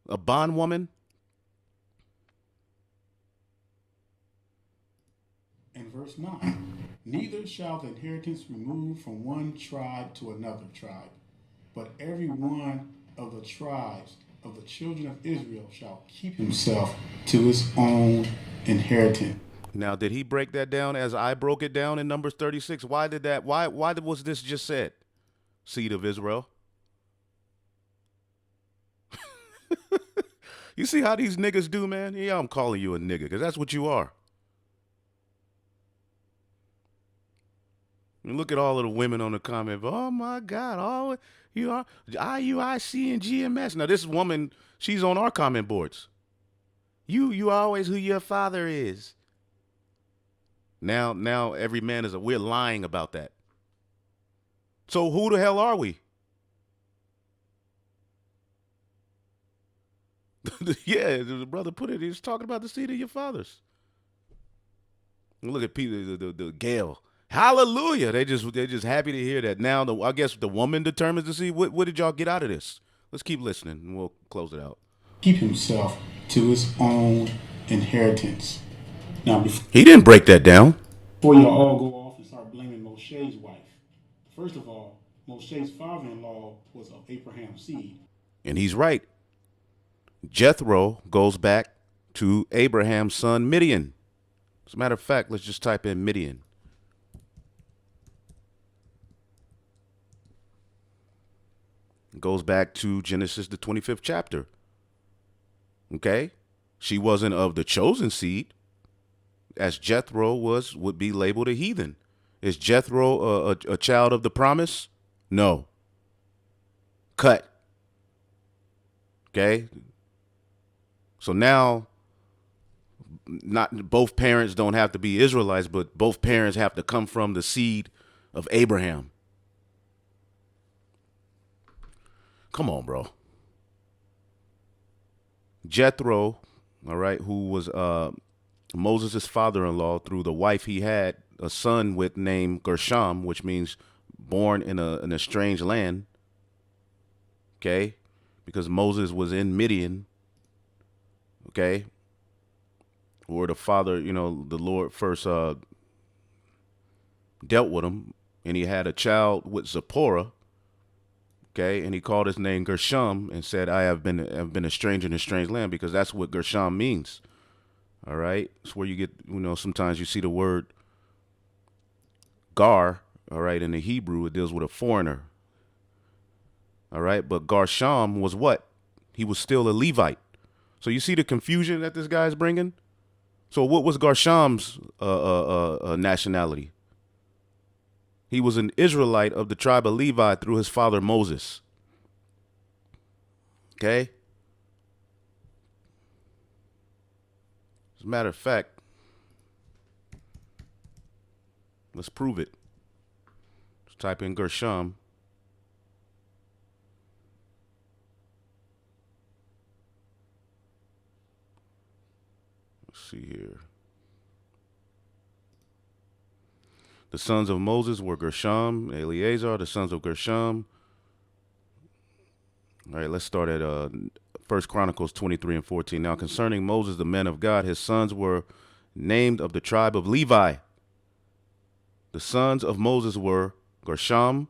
a bondwoman. And verse 9, neither shall the inheritance remove from one tribe to another tribe, but every one of the tribes of the children of Israel shall keep himself to his own inheritance. Now, did he break that down as I broke it down in Numbers 36? Why was this just said? Seed of Israel. You see how these niggas do, man? Yeah, I'm calling you a nigga because that's what you are. And look at all of the women on the comment. Oh my God, all you are IUIC and GMS. Now this woman, she's on our comment boards. You always who your father is. Now every man is we're lying about that. So who the hell are we? Yeah, the brother put it. He's talking about the seed of your fathers. And look at people, the Gail. Hallelujah! They're just happy to hear that. Now, I guess the woman determines to see what did y'all get out of this. Let's keep listening, and we'll close it out. Keep himself to his own inheritance. Now, he didn't break that down. Before you all go off and start blaming Moshe's wife, first of all, Moshe's father-in-law was of Abraham's seed, and he's right. Jethro goes back to Abraham's son Midian. As a matter of fact, let's just type in Midian. It goes back to Genesis, the 25th chapter. Okay? She wasn't of the chosen seed, as Jethro would be labeled a heathen. Is Jethro a child of the promise? No. Cut. Okay? So now, not both parents don't have to be Israelites, but both parents have to come from the seed of Abraham. Come on, bro. Jethro, all right, who was Moses' father-in-law through the wife he had a son with named Gershom, which means born in a strange land. Okay, because Moses was in Midian. Okay, where the father, the Lord first dealt with him, and he had a child with Zipporah. Okay, and he called his name Gershom and said, have been a stranger in a strange land, because that's what Gershom means. All right, it's where you get, sometimes you see the word Gar. All right, in the Hebrew, it deals with a foreigner. All right, but Gershom was what? He was still a Levite. So you see the confusion that this guy's bringing. So what was Gershom's nationality? He was an Israelite of the tribe of Levi through his father Moses. Okay? As a matter of fact, let's prove it. Let's type in Gershom. Let's see here. The sons of Moses were Gershom, Eleazar, the sons of Gershom. All right, let's start at 1 Chronicles 23 and 14. Now, concerning Moses, the man of God, his sons were named of the tribe of Levi. The sons of Moses were Gershom.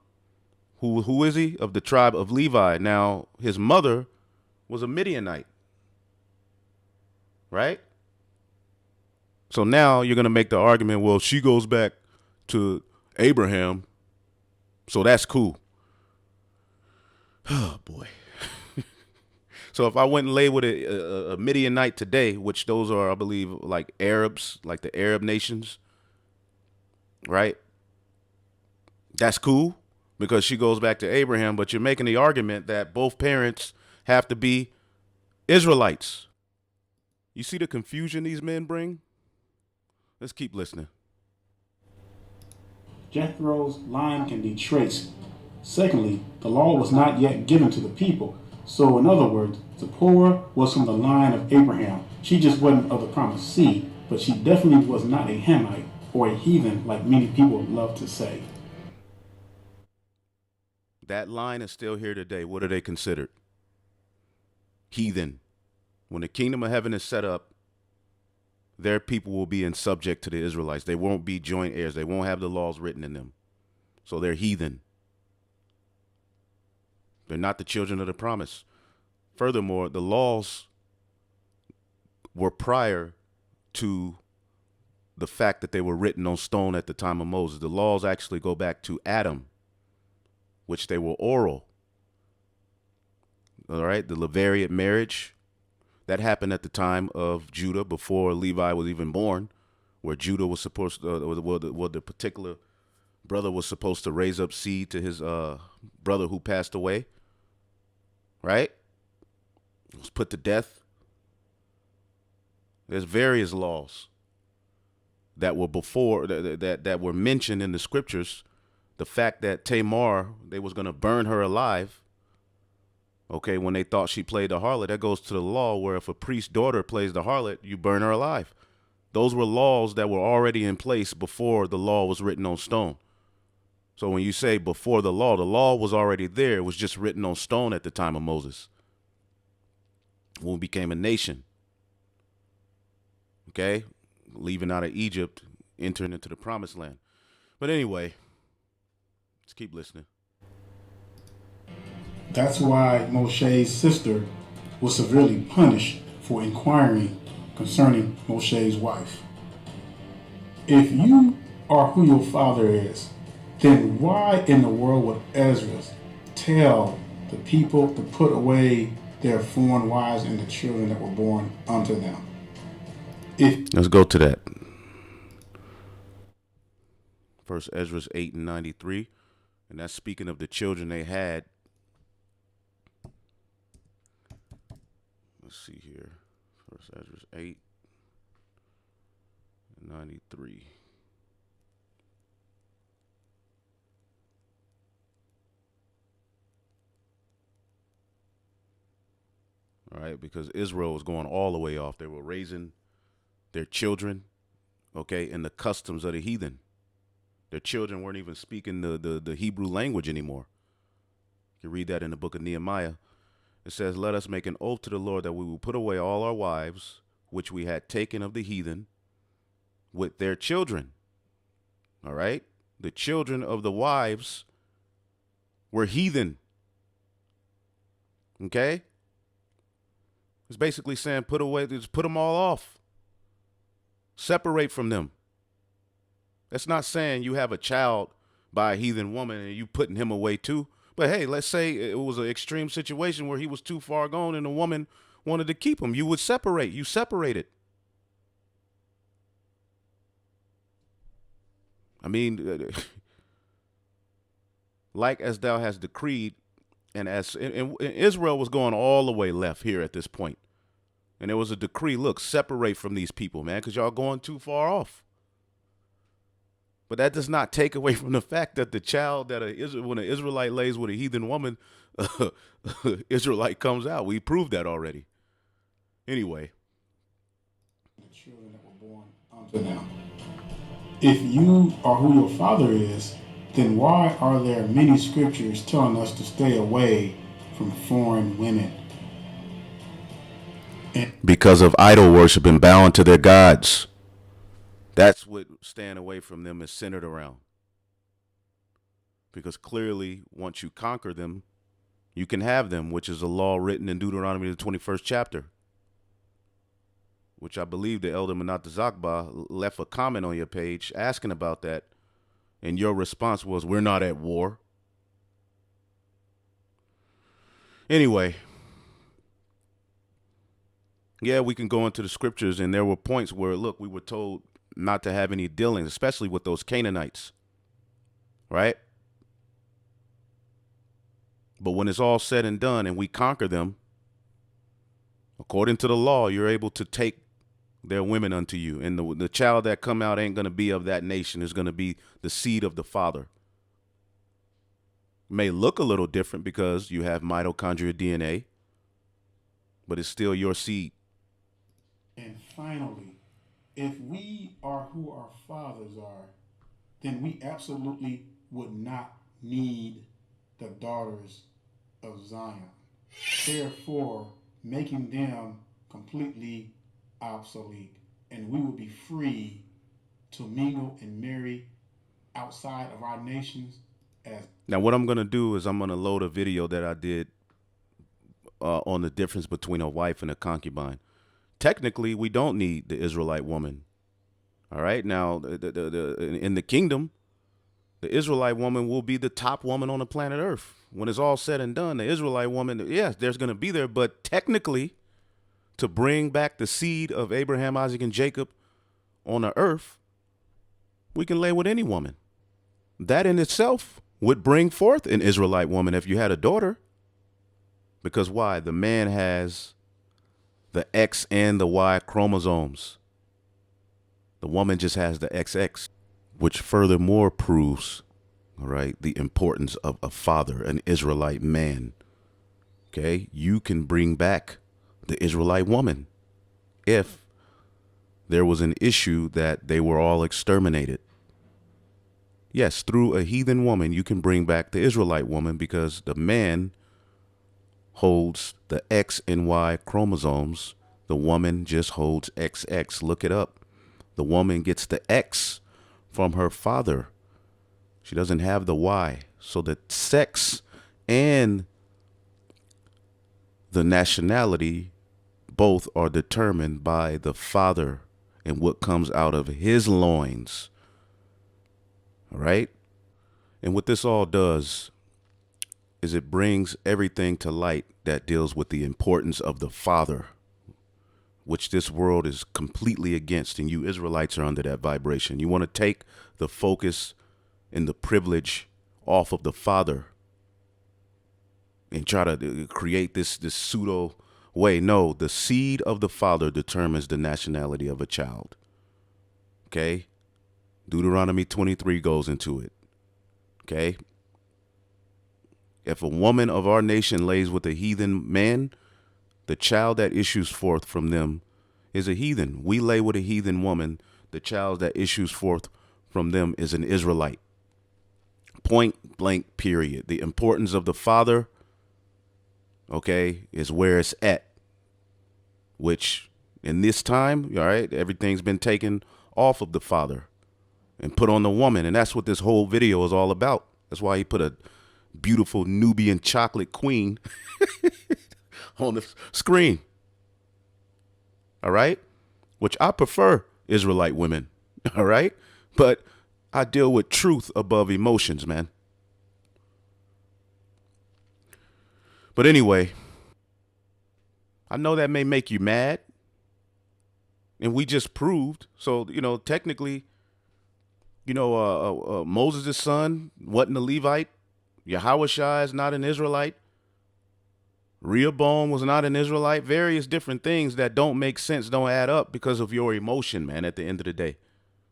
Who is he? Of the tribe of Levi. Now, his mother was a Midianite. Right? So now you're going to make the argument, well, she goes back to Abraham, so that's cool. Oh, boy. So if I went and lay with a Midianite today, which those are, I believe, like Arabs, like the Arab nations, right? That's cool because she goes back to Abraham, but you're making the argument that both parents have to be Israelites. You see the confusion these men bring? Let's keep listening. Jethro's line can be traced. Secondly, the law was not yet given to the people. So, in other words, Zipporah was from the line of Abraham. She just wasn't of the promised seed, but she definitely was not a Hamite or a heathen like many people love to say. That line is still here today. What are they considered? Heathen. When the kingdom of heaven is set up, their people will be in subject to the Israelites. They won't be joint heirs. They won't have the laws written in them. So they're heathen. They're not the children of the promise. Furthermore, the laws were prior to the fact that they were written on stone at the time of Moses. The laws actually go back to Adam, which they were oral. All right, the Levirate marriage, that happened at the time of Judah before Levi was even born, where Judah was supposed to, the particular brother was supposed to raise up seed to his brother who passed away, right? Was put to death. There's various laws that were before, that were mentioned in the scriptures. The fact that Tamar, they was going to burn her alive, okay, when they thought she played the harlot, that goes to the law where if a priest's daughter plays the harlot, you burn her alive. Those were laws that were already in place before the law was written on stone. So when you say before the law was already there. It was just written on stone at the time of Moses, when we became a nation. Okay, leaving out of Egypt, entering into the promised land. But anyway, let's keep listening. That's why Moshe's sister was severely punished for inquiring concerning Moshe's wife. If you are who your father is, then why in the world would Ezra tell the people to put away their foreign wives and the children that were born unto them? Let's go to that. First Ezra 8 and 93, and that's speaking of the children they had. Let's see here. First Ezra 8 and 93. All right, because Israel was going all the way off. They were raising their children, okay, in the customs of the heathen. Their children weren't even speaking the Hebrew language anymore. You can read that in the book of Nehemiah. It says, let us make an oath to the Lord that we will put away all our wives, which we had taken of the heathen, with their children. All right? The children of the wives were heathen. Okay? It's basically saying just put them all off. Separate from them. That's not saying you have a child by a heathen woman and you putting him away too. But hey, let's say it was an extreme situation where he was too far gone and the woman wanted to keep him. You would separate. You separated. I mean, like as thou hast decreed, and as and Israel was going all the way left here at this point. And there was a decree, look, separate from these people, man, because y'all going too far off. But that does not take away from the fact that the child that when an Israelite lays with a heathen woman, Israelite comes out. We proved that already. Anyway. The children that were born unto them. If you are who your father is, then why are there many scriptures telling us to stay away from foreign women? Because of idol worship and bowing to their gods. That's what staying away from them is centered around. Because clearly, once you conquer them, you can have them, which is a law written in Deuteronomy, the 21st chapter. Which I believe the elder Manat Zakba left a comment on your page asking about that. And your response was, we're not at war. Anyway. Yeah, we can go into the scriptures, and there were points where, look, we were told not to have any dealings, especially with those Canaanites, right? But when it's all said and done and we conquer them, according to the law, you're able to take their women unto you. And the child that come out ain't going to be of that nation. It's going to be the seed of the father. May look a little different because you have mitochondrial DNA, but it's still your seed. And finally, if we are who our fathers are, then we absolutely would not need the daughters of Zion, therefore making them completely obsolete. And we would be free to mingle and marry outside of our nations. Now, what I'm going to do is I'm going to load a video that I did on the difference between a wife and a concubine. Technically, we don't need the Israelite woman. All right. Now, in the kingdom, the Israelite woman will be the top woman on the planet Earth. When it's all said and done, the Israelite woman, yes, there's going to be there. But technically, to bring back the seed of Abraham, Isaac, and Jacob on the earth, we can lay with any woman. That in itself would bring forth an Israelite woman if you had a daughter. Because why? The man has the X and the Y chromosomes. The woman just has the XX, which furthermore proves, all right, the importance of a father, an Israelite man. Okay, you can bring back the Israelite woman if there was an issue that they were all exterminated. Yes, through a heathen woman, you can bring back the Israelite woman because the man holds the X and Y chromosomes. The woman just holds XX. Look it up. The woman gets the X from her father. She doesn't have the Y. So the sex and the nationality both are determined by the father and what comes out of his loins. All right? And what this all does is it brings everything to light that deals with the importance of the father, which this world is completely against, and you Israelites are under that vibration. You want to take the focus and the privilege off of the father and try to create this pseudo way. No, the seed of the father determines the nationality of a child. Okay? Deuteronomy 23 goes into it. Okay? If a woman of our nation lays with a heathen man, the child that issues forth from them is a heathen. We lay with a heathen woman, the child that issues forth from them is an Israelite. Point blank, period. The importance of the father, okay, is where it's at, which in this time, all right, everything's been taken off of the father and put on the woman. And that's what this whole video is all about. That's why he put a beautiful Nubian chocolate queen on the screen. All right? Which I prefer Israelite women. All right? But I deal with truth above emotions, man. But anyway, I know that may make you mad. And we just proved. So, technically, Moses' son wasn't a Levite. Yahushua is not an Israelite. Rehoboam was not an Israelite. Various different things that don't make sense, don't add up because of your emotion, man, at the end of the day.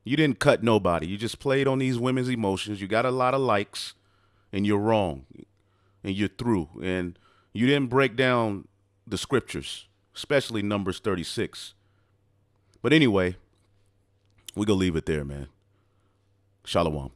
You didn't cut nobody. You just played on these women's emotions. You got a lot of likes, and you're wrong. And you're through. And you didn't break down the scriptures, especially Numbers 36. But anyway, we're going to leave it there, man. Shalom.